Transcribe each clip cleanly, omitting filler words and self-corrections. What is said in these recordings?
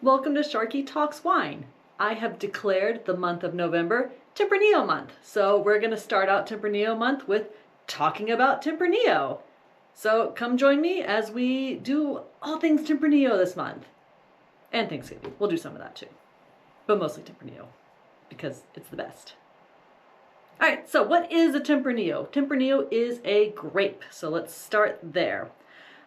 Welcome to Sharkey Talks Wine. I have declared the month of November Tempranillo month. So we're going to start out Tempranillo month with talking about Tempranillo. So come join me as we do all things Tempranillo this month. And Thanksgiving. We'll do some of that too. But mostly Tempranillo because it's the best. All right, so what is a Tempranillo? Tempranillo is a grape. So let's start there.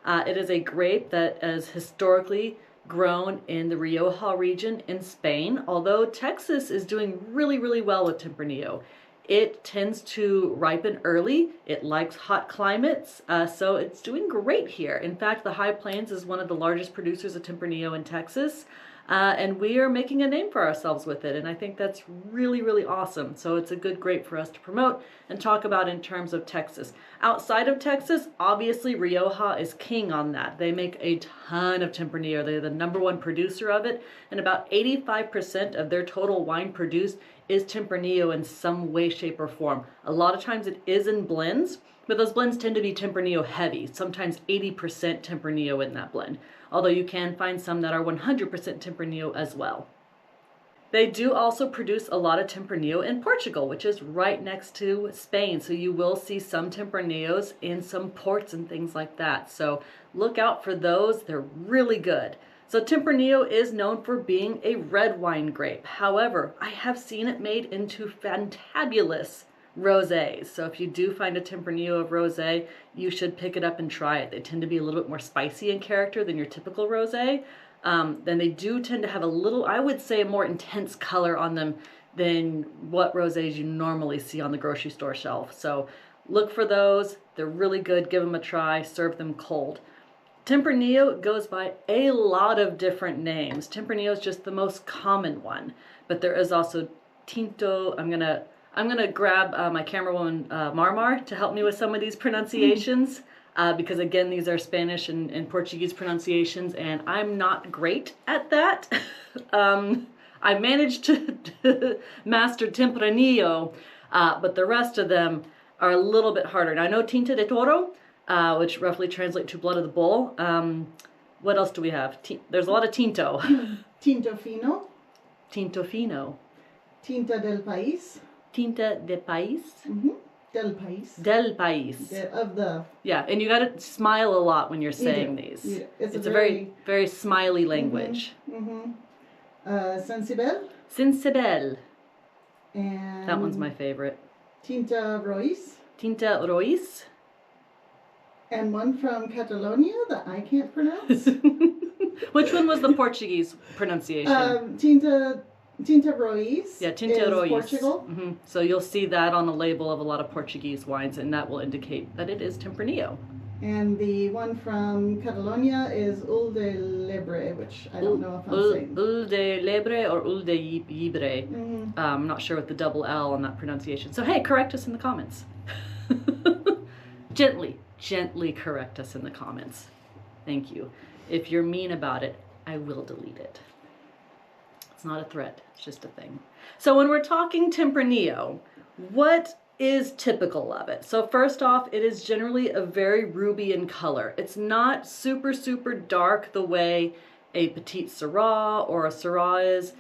It is a grape that is historically grown in the Rioja region in Spain, although Texas is doing really well with Tempranillo. It tends to ripen early. It likes hot climates, so it's doing great here. In fact, the High Plains is one of the largest producers of Tempranillo in Texas, and we are making a name for ourselves with it, and I think that's really awesome. So it's a good grape for us to promote and talk about in terms of Texas. Outside of Texas, obviously Rioja is king on that. They make a ton of Tempranillo. They're the #1 producer of it, and about 85% of their total wine produced is Tempranillo in some way, shape, or form. A lot of times it is in blends, but those blends tend to be Tempranillo heavy, sometimes 80% Tempranillo in that blend, although you can find some that are 100% Tempranillo as well. They do also produce a lot of Tempranillo in Portugal, which is right next to Spain, so you will see some Tempranillos in some ports and things like that. So look out for those, they're really good. So Tempranillo is known for being a red wine grape. However, I have seen it made into fantabulous rosés. So if you do find a Tempranillo of rosé, you should pick it up and try it. They tend to be a little bit more spicy in character than your typical rosé. Then they do tend to have a little, I would say, a more intense color on them than what rosés you normally see on the grocery store shelf. So look for those. They're really good. Give them a try. Serve them cold. Tempranillo goes by a lot of different names. Tempranillo is just the most common one, but there is also Tinto. I'm gonna grab my camerawoman Marmar to help me with some of these pronunciations because again, these are Spanish and Portuguese pronunciations, and I'm not great at that. I managed to master Tempranillo, but the rest of them are a little bit harder. Now, I know Tinta de Toro, which roughly translates to blood of the bull. What else do we have? There's a lot of Tinto. Tinto Fino. Tinto Fino. Tinta del País. Tinta de País. Del País. Del País. Of the. Yeah, and you got to smile a lot when you're saying these. Yeah. It's a very smiley language. Sensibel. Sensibel. And that one's my favorite. Tinta Rois. Tinta Rois. And one from Catalonia that I can't pronounce. Which one was the Portuguese pronunciation? Tinta Rois. Yeah, Tinta Rois. Portugal. So you'll see that on the label of a lot of Portuguese wines, and that will indicate that it is Tempranillo. And the one from Catalonia is Ul de Lebre, which I don't know if I'm saying. Ul de Lebre or Ul de Llibre. I'm not sure with the double L on that pronunciation. So hey, correct us in the comments. Gently correct us in the comments. Thank you. If you're mean about it, I will delete it. It's not a threat, it's just a thing. So when we're talking Tempranillo, what is typical of it? So first off, it is generally a very ruby in color. It's not super dark the way a Petite Syrah or a Syrah is.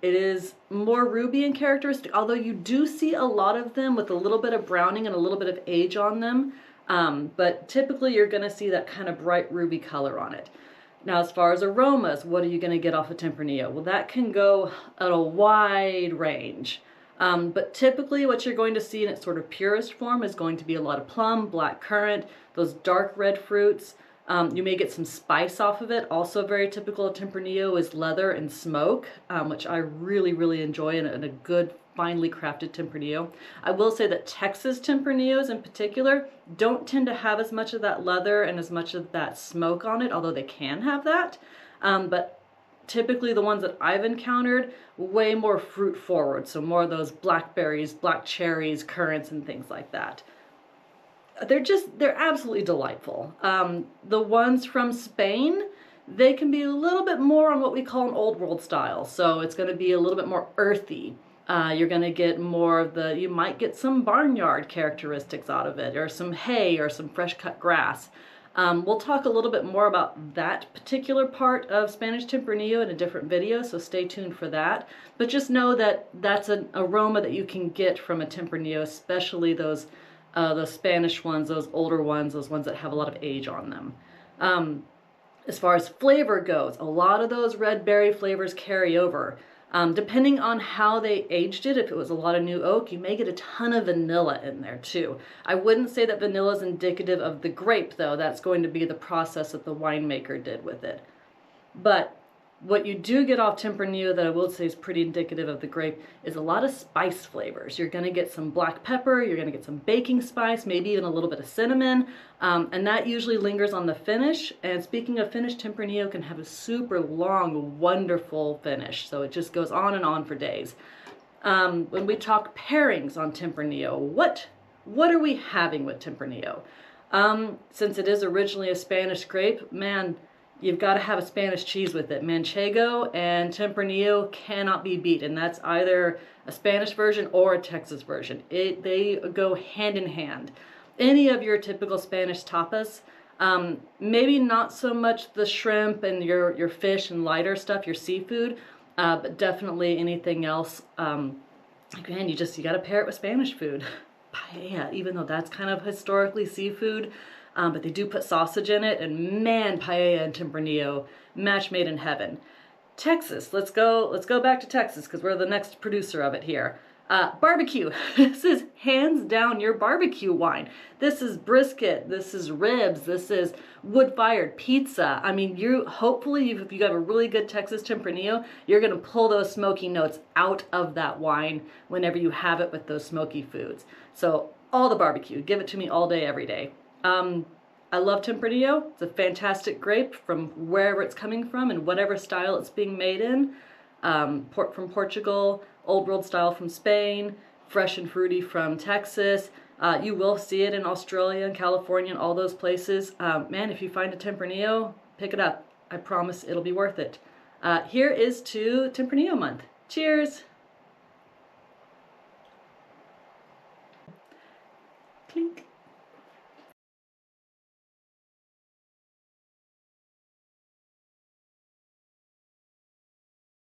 It is more ruby in characteristic, although you do see a lot of them with a little bit of browning and a little bit of age on them. But typically you're going to see that kind of bright ruby color on it. Now, as far as aromas, what are you going to get off of Tempranillo? Well, that can go at a wide range. But typically what you're going to see in its sort of purest form is going to be a lot of plum, black currant, those dark red fruits. You may get some spice off of it. Also very typical of Tempranillo is leather and smoke, which I really enjoy in a good, finely crafted Tempranillo. I will say that Texas Tempranillos in particular don't tend to have as much of that leather and as much of that smoke on it, although they can have that. But typically the ones that I've encountered, way more fruit forward. So more of those blackberries, black cherries, currants, and things like that. They're absolutely delightful. The ones from Spain, they can be a little bit more on what we call an old world style. So it's going to be a little bit more earthy. You're going to get more of you might get some barnyard characteristics out of it, or some hay or some fresh cut grass. We'll talk a little bit more about that particular part of Spanish Tempranillo in a different video, so stay tuned for that. But just know that that's an aroma that you can get from a Tempranillo, especially those Spanish ones, those older ones, those ones that have a lot of age on them. As far as flavor goes, a lot of those red berry flavors carry over. Depending on how they aged it, if it was a lot of new oak, you may get a ton of vanilla in there too. I wouldn't say that vanilla is indicative of the grape though. That's going to be the process that the winemaker did with it. But what you do get off Tempranillo that I will say is pretty indicative of the grape is a lot of spice flavors. You're going to get some black pepper, you're going to get some baking spice, maybe even a little bit of cinnamon, and that usually lingers on the finish. And speaking of finish, Tempranillo can have a super long, wonderful finish, so it just goes on and on for days. When we talk pairings on Tempranillo, what are we having with Tempranillo? Since it is originally a Spanish grape, man, you've got to have a Spanish cheese with it. Manchego and Tempranillo cannot be beat, and that's either a Spanish version or a Texas version. They go hand in hand. Any of your typical Spanish tapas, maybe not so much the shrimp and your fish and lighter stuff, your seafood, but definitely anything else. Again, you got to pair it with Spanish food. Paella, even though that's kind of historically seafood, but they do put sausage in it, and man, paella and Tempranillo, match made in heaven. Texas, let's go back to Texas because we're the next producer of it here. Barbecue. This is hands down your barbecue wine. This is brisket, this is ribs, this is wood-fired pizza. I mean, hopefully if you have a really good Texas Tempranillo, you're going to pull those smoky notes out of that wine whenever you have it with those smoky foods. So all the barbecue, give it to me all day, every day. I love Tempranillo. It's a fantastic grape from wherever it's coming from and whatever style it's being made in. Port from Portugal, Old World style from Spain, fresh and fruity from Texas. You will see it in Australia and California and all those places. Man, if you find a Tempranillo, pick it up. I promise it'll be worth it. Here is to Tempranillo month. Cheers! Clink.